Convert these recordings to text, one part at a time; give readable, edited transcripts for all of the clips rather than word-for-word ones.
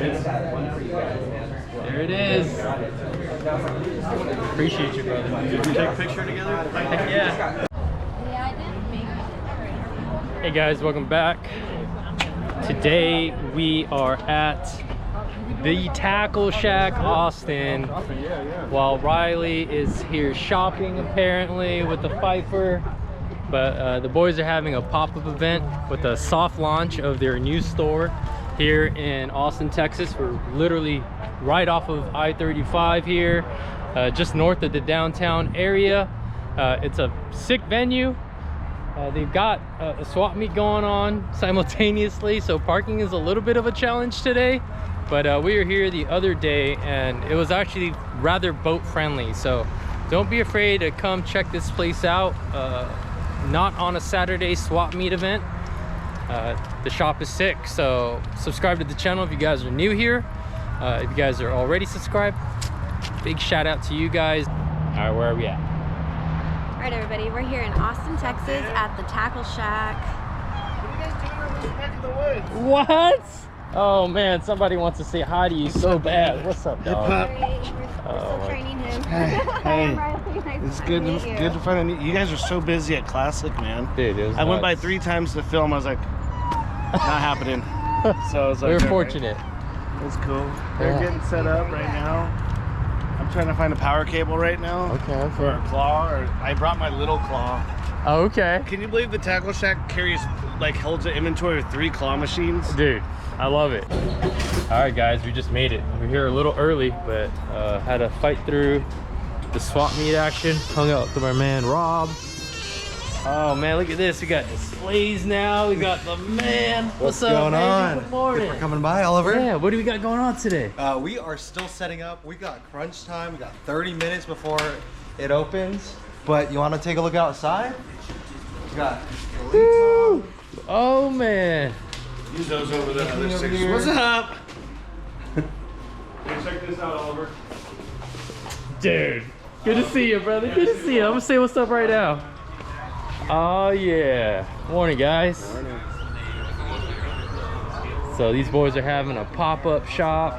There it is. Appreciate you, brother. Did we take a picture together? Heck yeah. Hey guys, welcome back. Today we are at the Tackle Shack Austin while Riley is here shopping apparently with the Pfeiffer. But the boys are having a pop-up event with a soft launch of their new store here in Austin, Texas. We're literally right off of I-35 here, just north of the downtown area. It's a sick venue. They've got a swap meet going on simultaneously, so parking is a little bit of a challenge today. But we were here the other day and it was actually rather boat friendly, so don't be afraid to come check this place out. Not on a Saturday swap meet event. The shop is sick, so subscribe to the channel if you guys are new here. If you guys are already subscribed, big shout out to you guys. All right, where are we at? All right, everybody, we're here in Austin, Texas at the Tackle Shack. What are you guys doing over this back in the woods? What? Oh man, somebody wants to say hi to you so bad. What's up, dog? We're still training him. Hey, it's good to find you guys are so busy at Classic, man. Dude, it was I went by nuts. 3 times to film. I was like, not happening. So I was like, we were okay. fortunate. That's cool. They're getting set up right now. I'm trying to find a power cable right now. Okay. For our claw, or I brought my little claw. Oh, okay. Can you believe the Tackle Shack holds an inventory of 3 claw machines? Dude, I love it. All right, guys, we just made it. We're here a little early, but had to fight through the swap meet action. Hung out with my man Rob. Oh man, look at this. We got displays now. We got the man. What's up, going on? Good morning. Thanks for coming by, Oliver. Yeah, what do we got going on today? We are still setting up. We got crunch time. We got 30 minutes before it opens. But you want to take a look outside? We got the leads on. Oh man. Use those over the other 6. Here. What's up? Hey, check this out, Oliver. Dude, good to see you, brother. Good to see you. I'm gonna say what's up right now. Oh yeah. Morning, guys. Morning. So these boys are having a pop-up shop.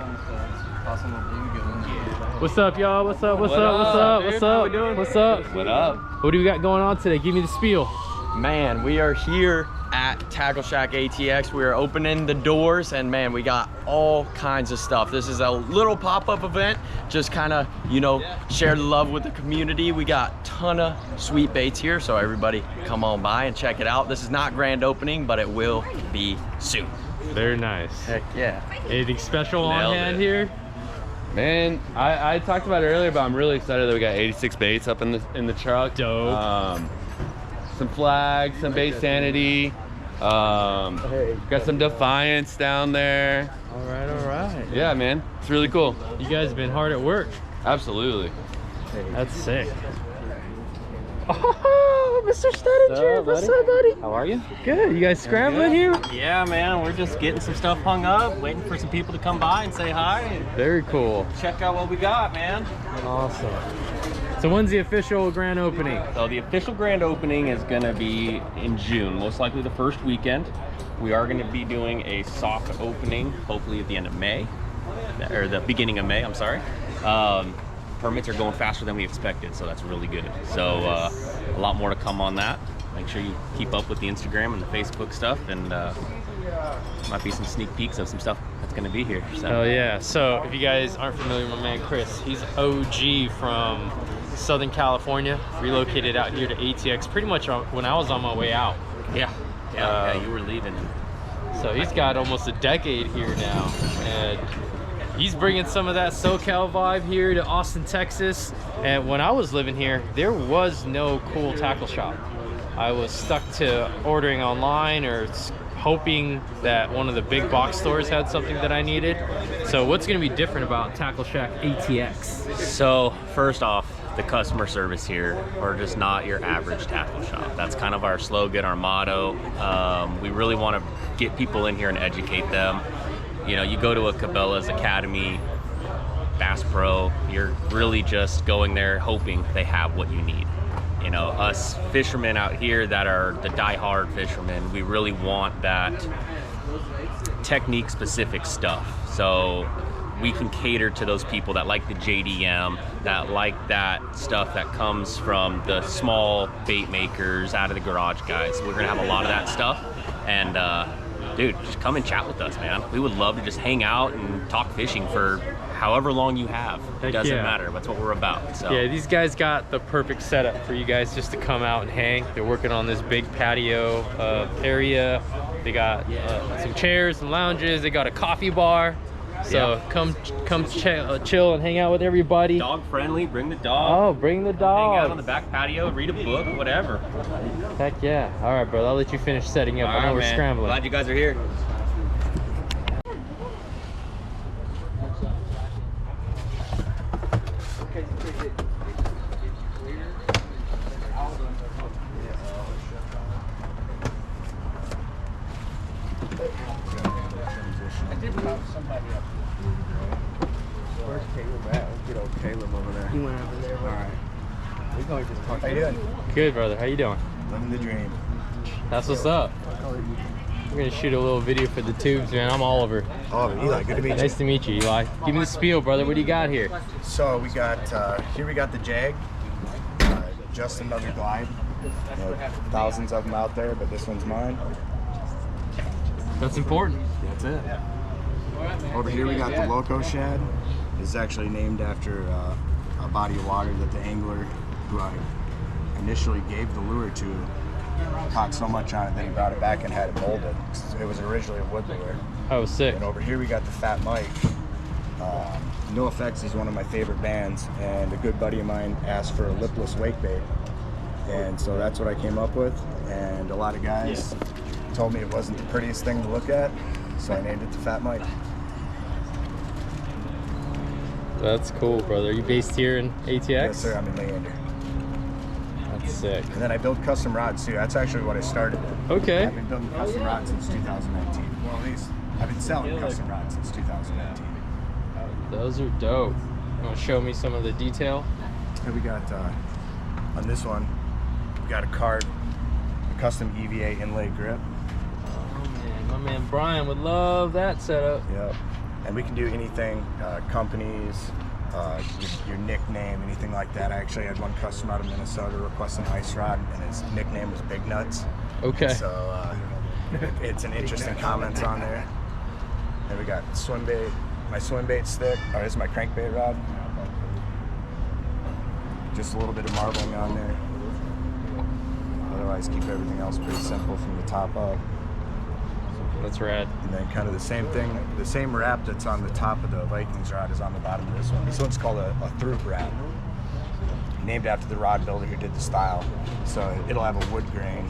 What's up, y'all? What's up? What's up? What's up? What's up? What's up? What up? What do we got going on today? Give me the spiel. Man, we are here at Tackle Shack ATX. We are opening the doors and man, we got all kinds of stuff. This is a little pop-up event, just kind of, you know, share the love with the community. We got a ton of sweet baits here, so everybody come on by and check it out. This is not grand opening, but it will be soon. Very nice. Heck yeah. Anything special on Nailed hand it. here? Man, I talked about it earlier, but I'm really excited that we got 86 baits up in the truck. Dope. Some flags, some bait sanity. Got some Defiance down there. All right, all right. Yeah, man, it's really cool. You guys have been hard at work. Absolutely. That's sick. Oh, Mr. Stedinger, what's up, buddy? How are you? Good. You guys scrambling here? Yeah, man, we're just getting some stuff hung up, waiting for some people to come by and say hi and Very cool. check out what we got, man. Awesome. So when's the official grand opening? So the official grand opening is gonna be in June, most likely the first weekend. We are gonna be doing a soft opening, hopefully at the end of May, or the beginning of May, I'm sorry. Permits are going faster than we expected, so that's really good. So a lot more to come on that. Make sure you keep up with the Instagram and the Facebook stuff, and might be some sneak peeks of some stuff that's gonna be here. So. Oh yeah. So if you guys aren't familiar with my man Chris, he's OG from Southern California, relocated out here to ATX pretty much when I was on my way out. Yeah, you were leaving. So he's got almost a decade here now, and he's bringing some of that SoCal vibe here to Austin, Texas. And when I was living here, there was no cool tackle shop. I was stuck to ordering online or hoping that one of the big box stores had something that I needed. So what's gonna be different about Tackle Shack ATX? So first off, the customer service here, we're just not your average tackle shop. That's kind of our slogan, our motto. We really want to get people in here and educate them. You know, you go to a Cabela's Academy, Bass Pro, you're really just going there hoping they have what you need. You know, us fishermen out here that are the die-hard fishermen, we really want that technique specific stuff. So we can cater to those people that like the JDM, that like that stuff that comes from the small bait makers, out of the garage guys. We're gonna have a lot of that stuff. And dude, just come and chat with us, man. We would love to just hang out and talk fishing for however long you have. It doesn't matter. That's what we're about. So. Yeah, these guys got the perfect setup for you guys just to come out and hang. They're working on this big patio area. They got some chairs, some lounges. They got a coffee bar. So come chill and hang out with everybody. Dog friendly, bring the dog. Oh, bring the dog. Hang out on the back patio, read a book, whatever. Heck yeah. All right, brother, I'll let you finish setting up. I know we're scrambling. Glad you guys are here. Where's Caleb at? Let's get old Caleb over there. He went over there. All right. We're going to just talk. How you doing? Good, brother. How you doing? Living the dream. That's what's up. We're gonna shoot a little video for the tubes, man. I'm Oliver. Oliver, Eli, good to meet you. Nice to meet you, Eli. Give me the spiel, brother. What do you got here? So we got here. We got the Jag. Just another glide. Thousands of them out there, but this one's mine. That's important. That's it. Over here we got the Loco Shad. It's actually named after a body of water that the angler who I initially gave the lure to caught so much on it that he brought it back and had it molded. It was originally a wood lure. Oh, sick. And over here we got the Fat Mike. No Effects, he's one of my favorite bands, and a good buddy of mine asked for a lipless wake bait. And so that's what I came up with, and a lot of guys told me it wasn't the prettiest thing to look at, so I named it the Fat Mike. That's cool, brother. Are you based here in ATX? Yes, sir, I'm in Leander. That's sick. And then I build custom rods too. That's actually what I started in. Okay. I've been building custom rods since 2019. Well, at least I've been selling custom rods since 2019. Those are dope. You want to show me some of the detail? Here we got, on this one, we got a card, a custom EVA inlay grip. Oh man, my man Brian would love that setup. Yep. And we can do anything, companies, your nickname, anything like that. I actually had one customer out of Minnesota request an ice rod, and his nickname was Big Nuts. Okay. So it's an interesting comments on there. Then we got Swimbait, my Swimbait stick, or this is my crankbait rod. Just a little bit of marbling on there. Otherwise, keep everything else pretty simple from the top up. That's rad. And then kind of the same thing, the same wrap that's on the top of the Vikings rod is on the bottom of this one. This one's called a through wrap, named after the rod builder who did the style. So it'll have a wood grain.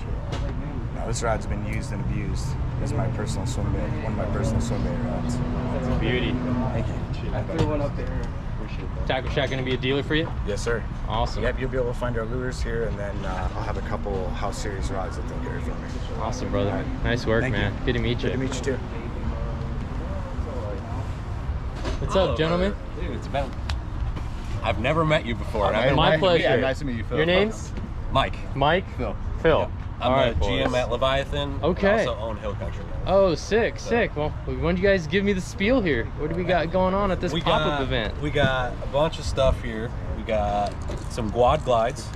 Now this rod's been used and abused. This is my personal swim bait, one of my personal swim bait rods. That's a beauty. Thank you. I threw one up there. Tackle Shack gonna be a dealer for you? Yes, sir. Awesome. Yep, you'll be able to find our lures here, and then I'll have a couple house series rods that they'll carry for me. Awesome, brother. Right. Nice work, Thank man. you. Good to meet you. Good to meet you too. What's up, gentlemen? Dude, it's about. I've never met you before. My pleasure. Yeah, nice to meet you, Phil. Your name's? Mike. Mike? Phil. Phil. Yep. I'm All right, the GM boys. at Leviathan. Okay. I also own Hill Country. Oh, sick, sick. Well, why don't you guys give me the spiel here? What do we got going on at this pop-up event? We got a bunch of stuff here. We got some Guad glides.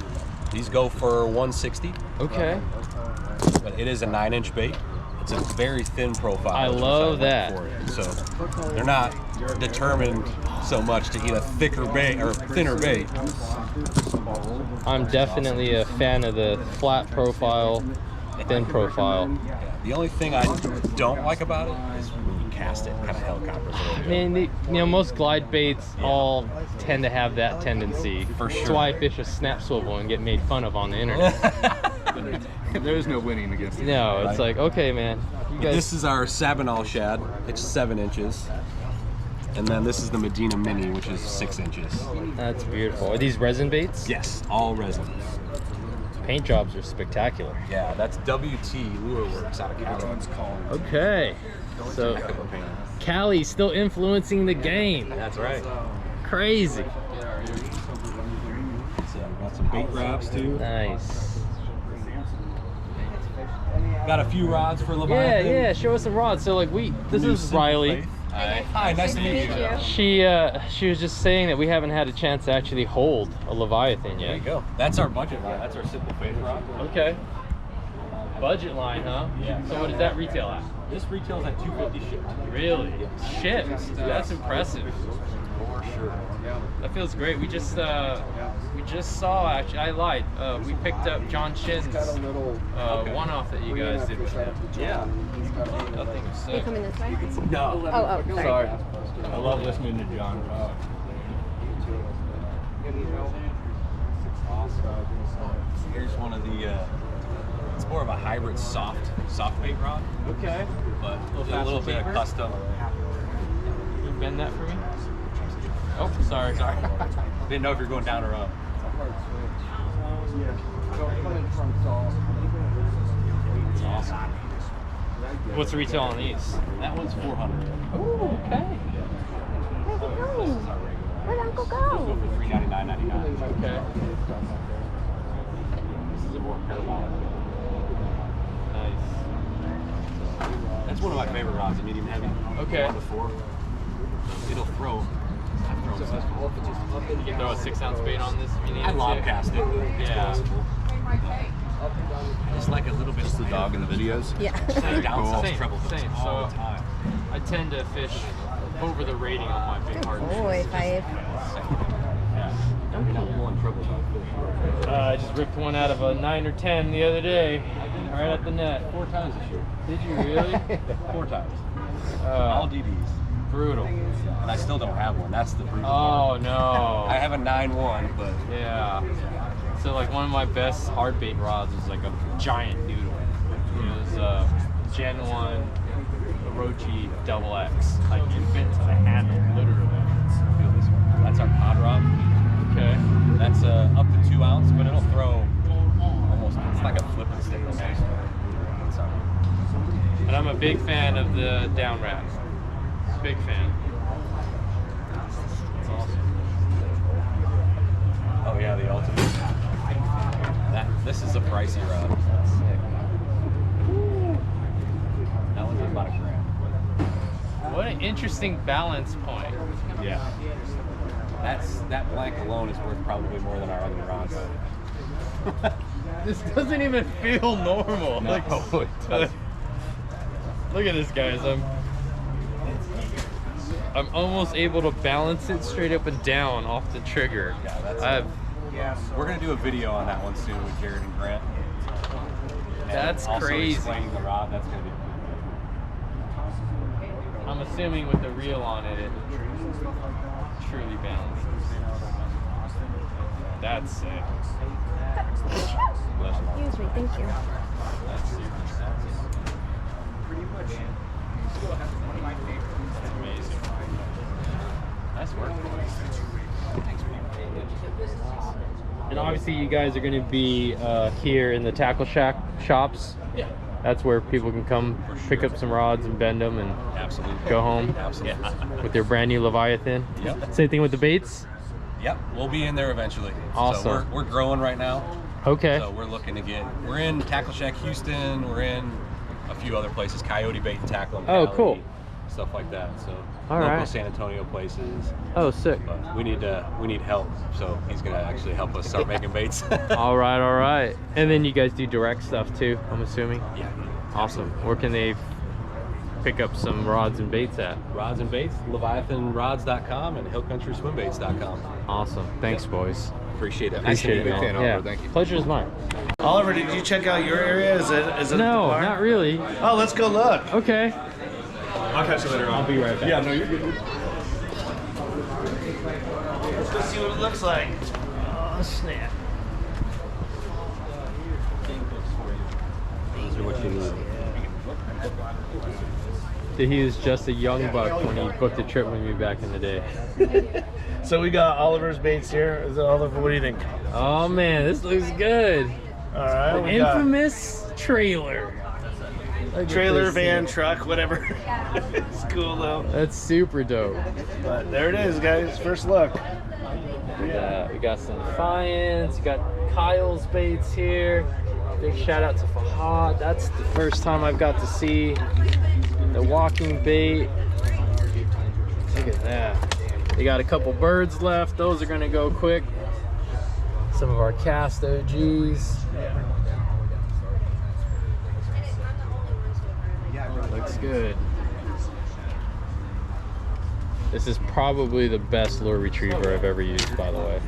These go for $160. Okay. But it is a 9-inch bait. It's a very thin profile. I love that. For it. So they're not determined so much to eat a thicker bait or thinner bait. I'm definitely a fan of the flat profile, thin profile. Yeah. The only thing I don't like about it is when you cast it, kind of helicopters a little bit. I mean, most glide baits all tend to have that tendency. For sure. That's why I fish a snap swivel and get made fun of on the internet. There's no winning against it. No, it's like, okay, man. You guys... This is our Sabinal shad. It's 7 inches. And then this is the Medina Mini, which is 6 inches. That's beautiful. Are these resin baits? Yes, all resin. Paint jobs are spectacular. Yeah, that's WT Lure Works out of Cavetown. Okay. So, Cali's still influencing the game. That's right. Crazy. So got some bait wraps too. Nice. Got a few rods for Yeah, Leviathan. yeah. Show us some rods. So like this is Riley. Hi, nice to meet you. She was just saying that we haven't had a chance to actually hold a Leviathan yet. There you go. That's our budget line. That's our simple faith rod. Okay. Budget line, huh? Yeah. So what does that retail at? This retails at $250 shipped. Really? Shipped? That's impressive. For sure. That feels great. We just saw, actually, I lied. We picked up John Shin's one-off that you guys did with him. Yeah. That thing was You sick. coming this way? No. Oh, sorry. I love listening to John. Here's one of the, it's more of a hybrid soft bait rod. Okay. But a little bit of custom. Can you bend that for me? Oh, sorry. Didn't know if you're going down or up. It's awesome. What's the retail on these? That one's $400. Where'd Oh, okay. he go? Where'd Uncle Go go? for $399.99. Okay. This is a more parabolic. Nice. That's one of my favorite rods, the medium heavy. Okay. Before. It'll throw. You can throw a 6-ounce bait on this if you need I to. lob cast it. It's Yeah. possible. I just like a little bit of the dog in the videos. Yeah. Down Same, treble hooks same. all So the time. I tend to fish over the rating on my big hard Boy, if I... I just ripped one out of a 9 or 10 the other day, right at the net. 4 times this year. Did you really? 4 times. All DDs. Brutal. And I still don't have one. That's the brutal Oh part. no. I have a 9-1, but Yeah. So like one of my best hard bait rods is like a giant noodle. It was Gen 1 Orochi Double X, like infant to the handle, literally. feel this one. That's our pod rod. Okay. That's up to 2 ounce, but it'll throw almost. It's like a flipping stick almost. It's And I'm a big fan of the down wrap. Big fan. That's awesome. Oh yeah, the ultimate. This is a pricey rod. That one's about $1,000. What an interesting balance point. Yeah. That blank alone is worth probably more than our other rods. This doesn't even feel normal. No, it doesn't. Look at this, guys. I'm almost able to balance it straight up and down off the trigger. Yeah, we're gonna do a video on that one soon with Jared and Grant. That's also crazy. Explaining the rod. That's gonna be. I'm assuming with the reel on it, it truly balances. That's sick. Excuse me, thank you. That's super sick. That's amazing. Nice work. And obviously you guys are going to be here in the Tackle Shack shops. Yeah. That's where people can come pick up some rods and bend them and Absolutely. go home Absolutely. with their brand new Leviathan. Yep. Same thing with the baits? Yep. We'll be in there eventually. Awesome. So we're growing right now. Okay. So we're looking to we're in Tackle Shack Houston. We're in a few other places, Coyote Bait and Tackle. Oh, cool. Stuff like that. So All local right. San Antonio places. Oh, sick. But we need help. So he's gonna actually help us start making baits. All right, all right. And then you guys do direct stuff too, I'm assuming? Yeah. Awesome. Where can they pick up some rods and baits at? Rods and baits, LeviathanRods.com and HillCountrySwimbaits.com. Awesome. Thanks, boys. Appreciate it. Appreciate it. Big fan, Yeah. Oliver. Thank you. Pleasure's mine. Oliver, did you check out your area? Is it No, the bar? not really. Oh, let's go look. Okay. I'll catch you later on. I'll be right back. Yeah, no, you're good. Let's go see what it looks like. Oh, snap. Those are what you need. He was just a young buck when he booked a trip with me back in the day. So we got Oliver's baits here. Is it Oliver? What do you think? Oh man, this looks good. All right. The we got infamous trailer. Look at trailer, this van, thing. truck, whatever. It's cool though. That's super dope. But there it is, guys. First look. We got some Defiance. We got Kyle's baits here. Big shout out to Fahad. That's the first time I've got to see the walking bait. Look at that. They got a couple birds left. Those are gonna go quick. Some of our cast OGs. Looks good. This is probably the best lure retriever I've ever used, by the way.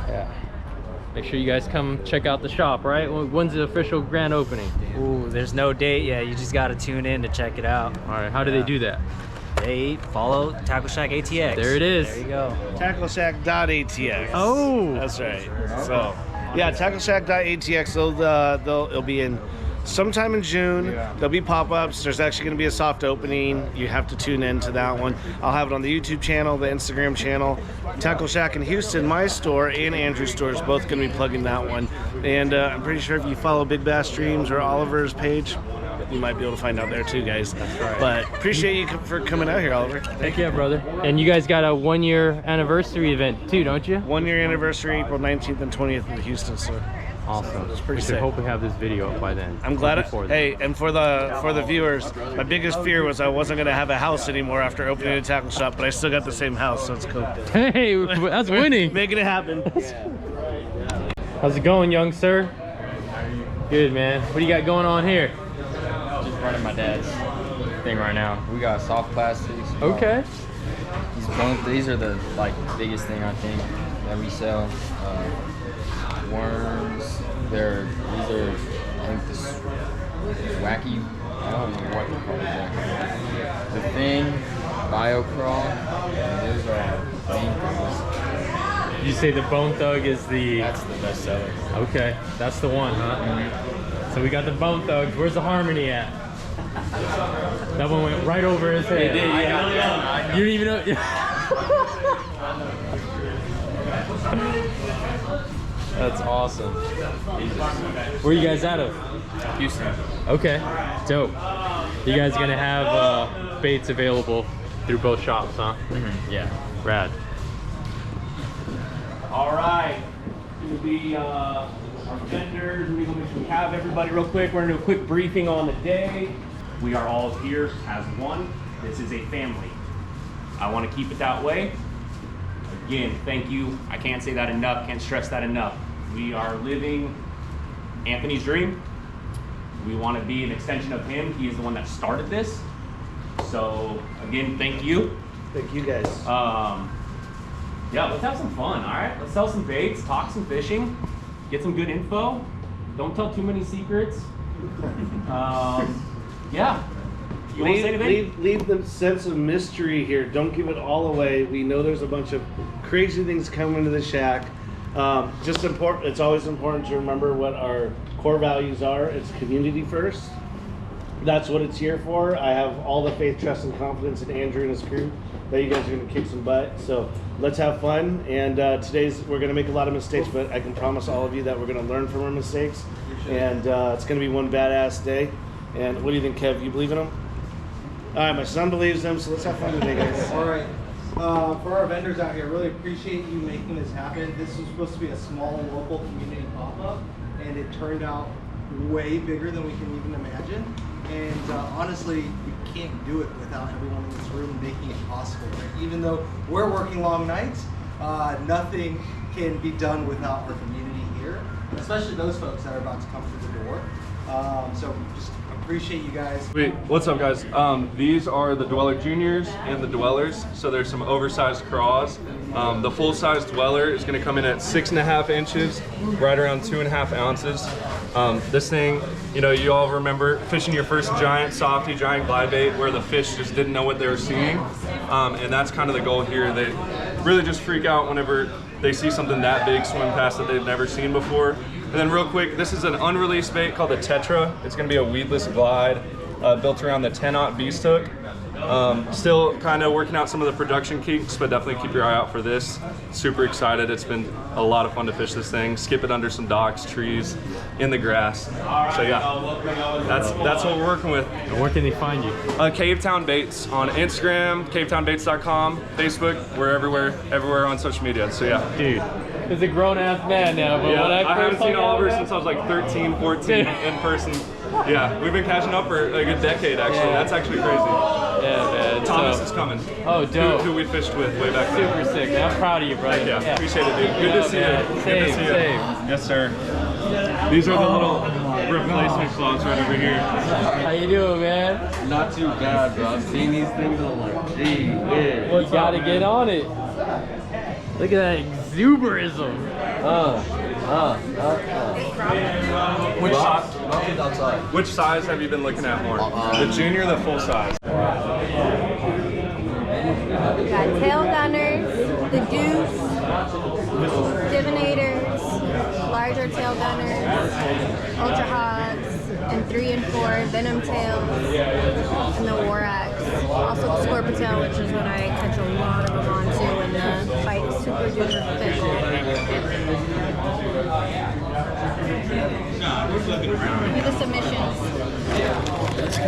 Yeah. Make sure you guys come check out the shop, right? When's the official grand opening? Ooh, there's no date yet. You just got to tune in to check it out. All right, how do they do that? They follow Tackle Shack ATX. There it is. There you go. TackleShack.atx. Oh, that's right. So, yeah, TackleShack.atx. It'll be in sometime in June. There'll be pop-ups. There's actually going to be a soft opening. You have to tune in to that one. I'll have it on the YouTube channel, the Instagram channel. Tackle Shack in Houston, my store, and Andrew's store is both going to be plugging that one. And I'm pretty sure if you follow Big Bass Streams or Oliver's page, you might be able to find out there too, guys. That's right. But appreciate you for coming out here, Oliver. Heck yeah, brother. And you guys got a 1-year anniversary event too, don't you? 1-year anniversary, April 19th and 20th in the Houston store. Awesome. It's pretty we sick. should hope we have this video up by then. I'm glad. Hey, and for the viewers, my biggest fear was I wasn't gonna have a house anymore after opening a tackle shop, but I still got the same house, so it's cool. Hey, that's winning. Making it happen. How's it going, young sir? Good, man. What do you got going on here? Just running my dad's thing right now. We got soft plastics. Okay. These are the biggest thing I think that we sell. Worms. These are I think this wacky. I don't know what they're called exactly. The Thing, Bio Crawl. And those are main things. You say the Bone Thug is the... That's the best seller. Okay, that's the one, huh? Mm-hmm. So we got the Bone Thugs. Where's the Harmony at? That one went right over his head. It did, yeah. You didn't even know... That's awesome. Where are you guys out of? Houston. Okay, dope. You guys are gonna have baits available through both shops, huh? Mm-hmm. Yeah. Rad. All right, gonna be our vendors. We're gonna make sure we have everybody real quick. We're gonna do a quick briefing on the day. We are all here as one. This is a family. I want to keep it that way. Again, thank you. I can't say that enough, can't stress that enough. We are living Anthony's dream. We want to be an extension of him. He is the one that started this. So again, thank you. Thank you guys. Yeah, let's have some fun, all right? Let's sell some baits, talk some fishing, get some good info. Don't tell too many secrets. Yeah. You want to say anything? Leave the sense of mystery here. Don't give it all away. We know there's a bunch of crazy things coming to the shack. Just important. It's always important to remember what our core values are. It's community first. That's what it's here for. I have all the faith, trust, and confidence in Andrew and his crew that you guys are going to kick some butt. So let's have fun. And we're going to make a lot of mistakes, but I can promise all of you that we're going to learn from our mistakes. And it's going to be one badass day. And what do you think, Kev? You believe in them? All right, my son believes them, so let's have fun today, guys. All right. For our vendors out here, really appreciate you making this happen. This was supposed to be a small local community pop-up, and it turned out way bigger than we can even imagine. And honestly, we can't do it without everyone in this room making it possible. Right? Even though we're working long nights, nothing can be done without our community here, especially those folks that are about to come through the door. So just appreciate you guys. Sweet. What's up, guys? These are the Dweller Juniors and the Dwellers. So there's some oversized craws. The full-size Dweller is going to come in at 6.5 inches, right around 2.5 ounces. This thing, you all remember fishing your first giant softy, giant glide bait where the fish just didn't know what they were seeing. And that's kind of the goal here. They really just freak out whenever they see something that big swim past that they've never seen before. And then real quick, this is an unreleased bait called the Tetra. It's gonna be a weedless glide built around the 10-aught beast hook. Still kind of working out some of the production kinks, but definitely keep your eye out for this. Super excited. It's been a lot of fun to fish this thing. Skip it under some docks, trees, in the grass. So yeah, that's what we're working with. And where can they find you? Cavetown Baits on Instagram, cavetownbaits.com, Facebook. We're everywhere on social media. So yeah. Dude, is a grown-ass man now, but Yeah, when I haven't first seen hung out Oliver with him- since I was like 13, 14 in person. Yeah, we've been catching up for like a decade actually. Yeah. That's actually crazy. Yeah, man. Thomas So- is coming. Oh, dope. Who we fished with way back then. Super sick, man. I'm proud of you, brother. Yeah, appreciate it, dude. Good to see man. you. Good Same, to see you. same. Yes, sir. These are the little replacement claws right over here. How you doing, man? Not too bad, bro. I've seen these things and I'm like, gee, yeah. You gotta get on it. Look at that exuberism. Which size have you been looking at more? The junior or the full size? We got tail gunners, the deuce, divinators, larger tail gunners, ultra hogs, and 3 and 4 venom tails, and the warax. Also the scorpion tail, which is what I catch a lot of them on too, and the fight super duper fish. Do the submissions.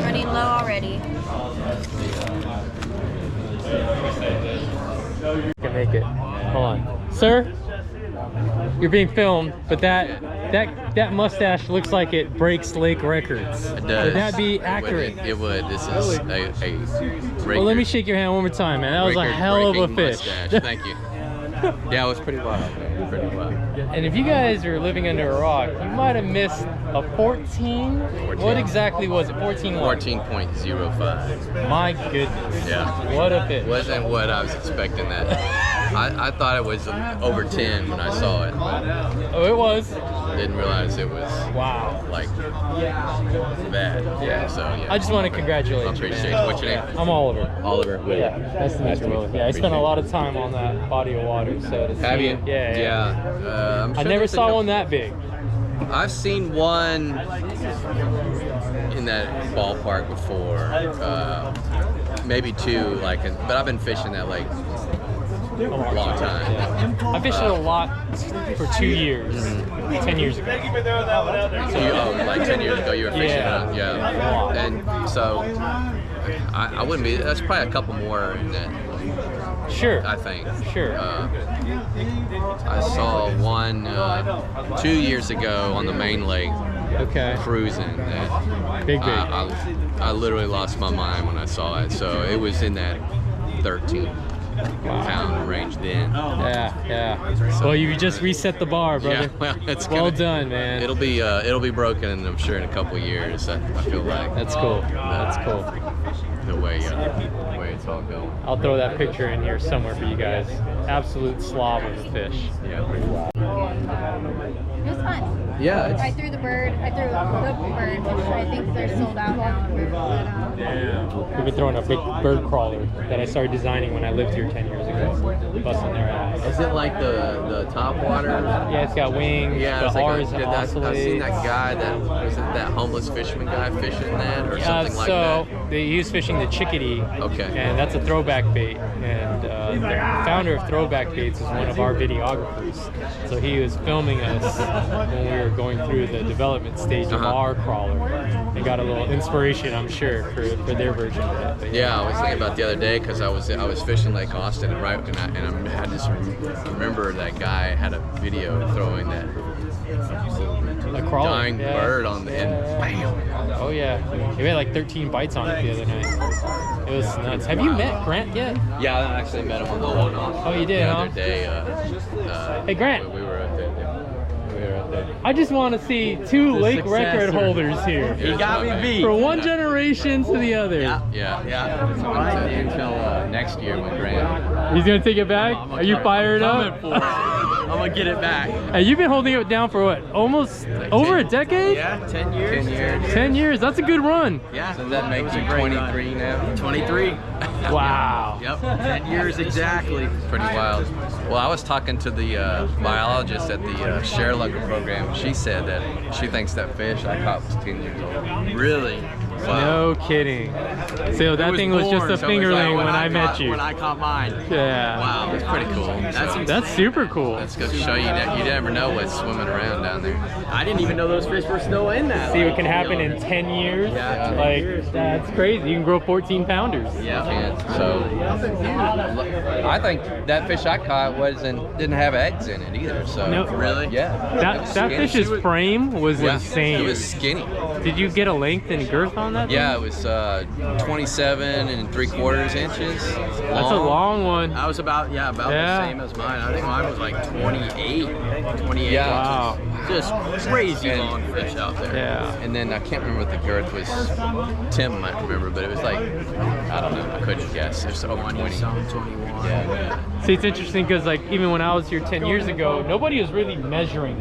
Running low already. You can make it. Hold on. Sir, you're being filmed, but that mustache looks like it breaks lake records. It does. Would that be accurate? It would. This is a Well, let me shake your hand one more time, man. That was a hell of a fish. Mustache. Thank you. Yeah, it was pretty wild, man. Pretty wild. And if you guys are living under a rock, you might have missed a 14. What exactly was it? 14 what? 14.05. My goodness. Yeah. What a fish. Wasn't what I was expecting that. I thought it was over 10 when I saw it. Oh, it was. Didn't realize it was like bad. Yeah. So yeah. I just want to congratulate you. I appreciate man. it. What's your name? I'm Oliver. Oliver. Willie. Yeah. Nice to meet you, Willie. Yeah, I spent a lot of time on that body of water. So to Have see you? it- Yeah. I'm I sure never there's saw enough- one that big. I've seen one in that ballpark before, maybe 2, but I've been fishing that lake a long time. I fished it a lot for 2 years, 10 years ago. Like 10 years ago you were fishing Yeah. it? Yeah. And so I wouldn't be, that's probably a couple more in that. Sure. I think. Sure. I saw one 2 years ago on the main lake. Okay. Cruising. Big. I literally lost my mind when I saw it. So it was in that 13-pound range then. Yeah. Well, you just reset the bar, brother. Yeah, well, it's well done, man. It'll be broken, I'm sure, in a couple years. I feel like. That's cool. That's cool. The way it's all going. I'll throw that picture in here somewhere for you guys. Absolute slob of a fish. Yeah, pretty wild. It was fun. Yeah. I threw the bird, the bird, which I think they're sold out now. We've been throwing a big bird crawler that I started designing when I lived here 10 years ago. Busting their ass. Is it like the top water? Yeah, it's got wings. Yeah, the it's R like is I've seen that guy that homeless fisherman guy fishing that or something like that. So he was fishing the chickadee. Okay. And that's a throwback bait. And the founder of Throwback Baits is one of our videographers. So he was filming us when we were going through the development stage of our crawler. They got a little inspiration, I'm sure, for their version of it. But Yeah, I was thinking about the other day because I was fishing Lake Austin and I had to remember that guy had a video throwing that a crawler. dying bird on the end. Bam. Oh yeah, he had like 13 bites on it the other night. It was nuts. Have you met Grant yet? Yeah, I actually met him on the one-off. Oh, you did, the huh? other day. Hey, Grant. We were out there. I just want to see 2 The lake record successor. holders here. He got me beat. From one generation to the other. Yeah. Until next year when Grant. He's gonna take it back? Are you fired up? I'm gonna get it back. Hey, you've been holding it down for what? Almost over a decade? Yeah, 10 years. 10 years. 10 years. That's a good run. Yeah. So that makes you 23 now? 23. Wow. Yep. 10 years exactly. Pretty wild. Well, I was talking to the biologist at the Share Lugger program. She said that she thinks that fish I caught was 10 years old. Really? No kidding. So that thing was just a fingerling when I met you. When I caught mine. Yeah. Wow, that's pretty cool. That's super cool. That's going to show you that you never know what's swimming around down there. I didn't even know those fish were still in that. See what can happen in 10 years? Yeah. Like, that's crazy. You can grow 14 pounders. Yeah. So I think that fish I caught didn't have eggs in it either. So No. Really? yeah. That fish's frame was insane. It was skinny. Did you get a length and girth on that? Yeah, it was 27 3/4 inches. That's a long one. I was about the same as mine. I think mine was like 28. Yeah. Wow. Just crazy long fish out there. Yeah. And then I can't remember what the girth was. Tim might remember, but it was like, I don't know, I couldn't guess. It was over 20. 21. Yeah. See, it's interesting because like even when I was here 10 years ago, nobody was really measuring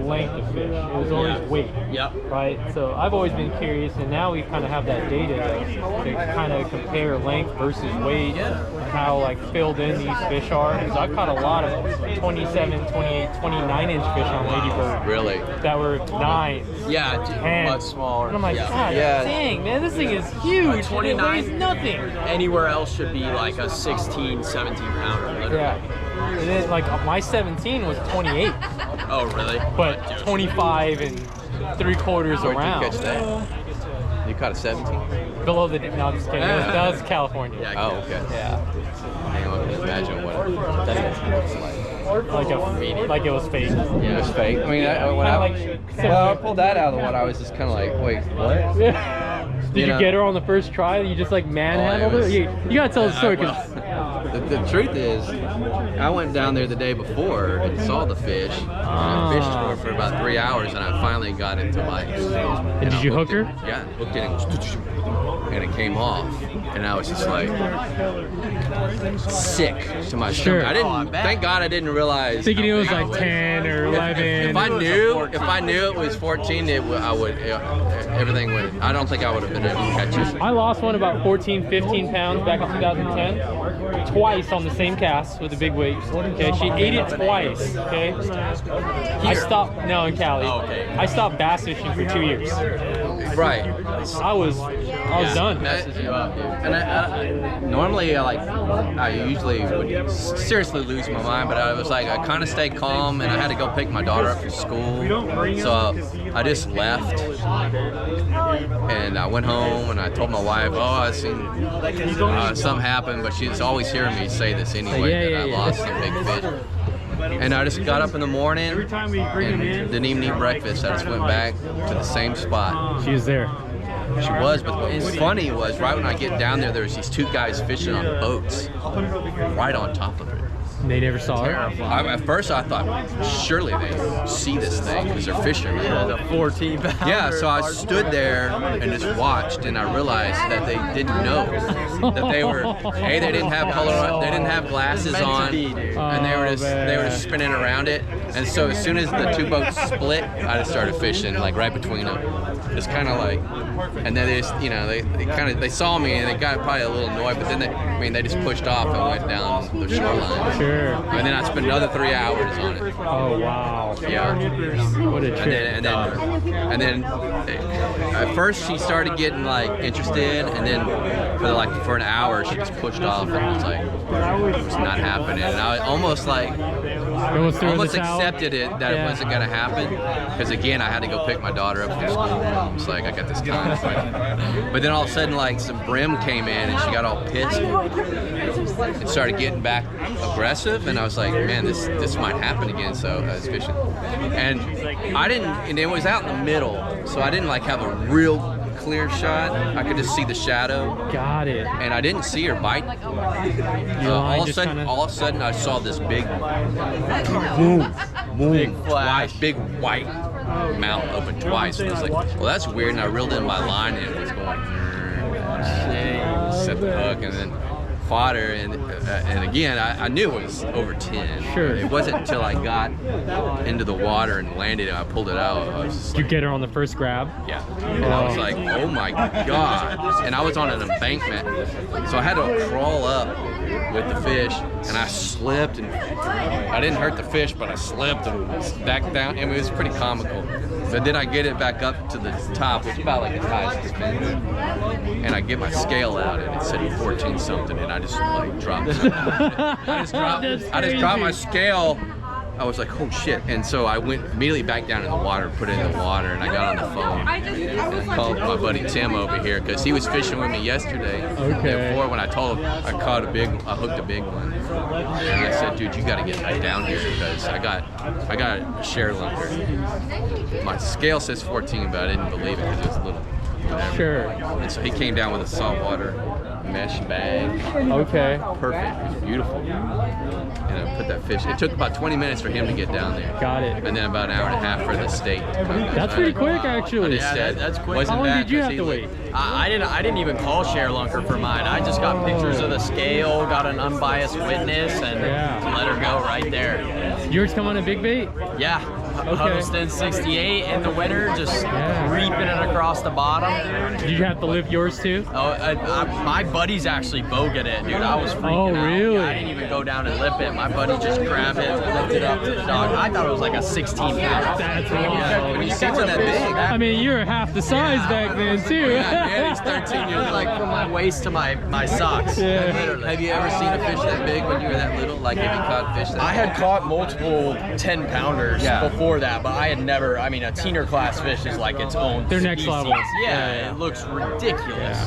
length of fish. It was always weight. Yep. Right? So I've always been curious, and now we kind of have that data to kind of compare length versus weight and how like filled in these fish are. Because I've caught a lot of 27, 28, 29-inch fish on Lady Bird. Really? That were 9. Yeah, 10. much smaller. And I'm like, Yeah. God Yeah. dang, man, this thing is huge. 29 and it weighs nothing. Anywhere else should be like a 16, 17 pounder. Literally. Yeah. And then like my 17 was 28. Oh, really? But 25 and 3/4 Where'd around. you catch that? You caught a 17? Below the, no, I'm just kidding. That was California. Yeah, Oh, okay. Yeah. I can imagine what that looks like. Like it was fake. Yeah, it was fake. I mean, when I pulled that out of the water, I was just kind of like, wait, what? Did you get her on the first try? You just like manhandled her? You gotta tell the story because the truth is, I went down there the day before and saw the fish. And I fished for it for about 3 hours, and I finally got it to bite. And did you hook her? Yeah, hooked it and it came off. And I was just like sick to my stomach. I didn't. Thank God I didn't realize. Thinking it was like 10 or 11. If I knew it was 14, everything would. I don't think I would have been able to catch it. I lost one about 14, 15 pounds back in 2010. Twice on the same cast with a big weight. Okay, she ate it twice. Okay, I stopped. No, in Cali. I stopped bass fishing for 2 years. Right. I was done. And normally I usually would seriously lose my mind, but I was like, I kind of stayed calm, and I had to go pick my daughter up from school, so I just left, and I went home, and I told my wife, I seen something happen, but she's always hearing me say this anyway, that I lost some big fish. And I just got up in the morning and didn't even eat breakfast. I just went back to the same spot. She was there. She was, but what was funny was right when I get down there, there's these 2 guys fishing on boats right on top of it. They never saw her? At first I thought, surely they see this thing because they're fishing. The 14 pounder. Yeah, so I stood there and just watched, and I realized that they didn't know that they were, they didn't have color, they didn't have glasses on, and they were just spinning around it. And so as soon as the 2 boats split, I just started fishing like right between them. It's kind of like, and then they just, they saw me and they got probably a little annoyed, but then they just pushed off and went down the shoreline. Sure. And then I spent another 3 hours on it. Oh wow. Yeah. What a trip. And then at first she started getting like interested, and then for an hour she just pushed off, and it was like, it was not happening. And I almost accepted it that it wasn't gonna happen, because again I had to go pick my daughter up from school. I was like, I got this conflict. But then all of a sudden like some brim came in and she got all pissed and started getting back aggressive, and I was like, man, this might happen again. So I was fishing, and it was out in the middle, so I didn't like have a real clear shot. I could just see the shadow. Got it. And I didn't see her bite. All of a sudden I saw this big boom, big flash, big white mouth open twice, and I was like, well, that's weird. And I reeled in my line, and it was going, set the hook, and then fought her, and again I knew it was over 10. Sure. It wasn't until I got into the water and landed and I pulled it out. Did you get her on the first grab? Yeah. And I was like, oh my God. And I was on an embankment, so I had to crawl up with the fish, and I slipped, and I didn't hurt the fish, but I slipped and back down. I mean, it was pretty comical. But then I get it back up to the top, which is about like as high as it's been, and I get my scale out, and it said 14 something, and I just like dropped. I just dropped my scale. I was like, oh shit. And so I went immediately back down in the water, put it in the water, and I got on the phone and called my buddy Tim over here because he was fishing with me yesterday. Okay. Before, when I told him I hooked a big one. And I said, dude, you gotta get back down here because I got a share lunker. My scale says 14, but I didn't believe it because it was a little whatever. Sure. And so he came down with a saltwater mesh bag. Okay. Perfect. It was beautiful. And I put that fish. It took about 20 minutes for him to get down there. Got it. And then about an hour and a half for the state. That's pretty quick, actually. Yeah, that's quick. Wasn't How long bad did you 'cause have he to looked- wait? I didn't even call share lunker for mine. I just got pictures of the scale, got an unbiased witness, and let her go right there. Yours come on a big bait? Yeah. Okay. Huddleston 68 in the winter, just reaping it across the bottom. Did you have to lift yours too? Oh, my buddies actually bogeted it, dude. I was freaking out. Really? Yeah, I didn't even go down and lift it. My buddy just grabbed it, lift it up to the dog. I thought it was like a 16 pounder. That's yeah, when you see one that big. I mean, you were half the size back then too. Yeah, he's 13 years old. Like from my waist to my socks. Yeah. Literally. Have you ever seen a fish that big when you were that little? Like, have you caught fish that I had caught multiple 10 pounders before that, but I had never, I mean, a teener class fish is like its own They're next species. level. Yeah, it looks ridiculous.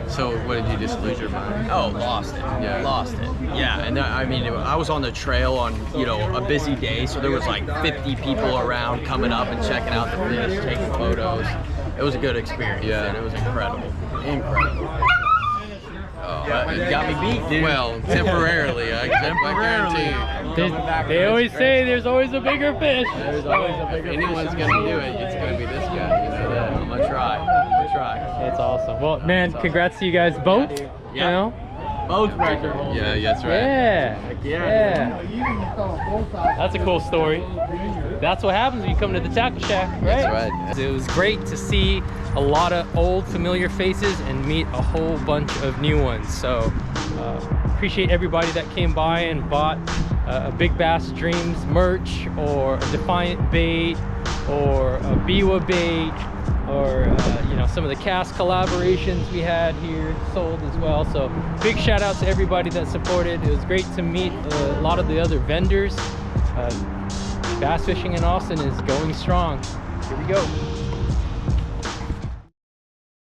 So what did you just lose your mind? Oh, lost it. Yeah, lost it. Yeah, and I mean, I was on the trail on, you know, a busy day, so there was like 50 people around coming up and checking out the fish, taking photos. It was a good experience. Yeah. And it was incredible. Incredible. But it got me beat, dude. Well, temporarily. I guarantee you. They always say there's always a bigger fish. There's always a bigger If anyone's going to do it, it's going to be this guy. You know that. I'm going to try. I'm going to try. That's awesome. Well, man, congrats to you guys both. Yeah. You know? Both record holders. Yeah, that's right. Yeah. That's a cool story. That's what happens when you come to the Tackle Shack, right? That's right. It was great to see a lot of old familiar faces and meet a whole bunch of new ones. So appreciate everybody that came by and bought a Big Bass Dreams merch, or a Defiant bait, or a Biwa bait, or you know, some of the cast collaborations we had here sold as well. So big shout out to everybody that supported. It was great to meet a lot of the other vendors. Bass fishing in Austin is going strong. Here we go.